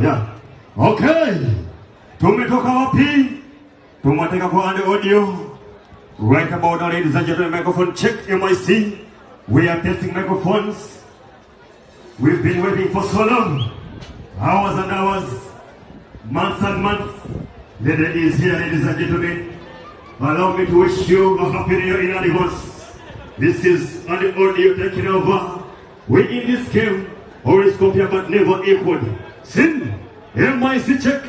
Yeah. Okay. Tumetoka wapi? Tumateka kwa ande audio. Right about now, ladies and gentlemen, microphone check, MIC. We are testing microphones. We've been waiting for so long. Hours and hours. Months and months. The day is here, ladies and gentlemen. Allow me to wish you a happy new year in advance. This is on the audio taking over. We in this game, always compare but never equal. Sin, MIC check.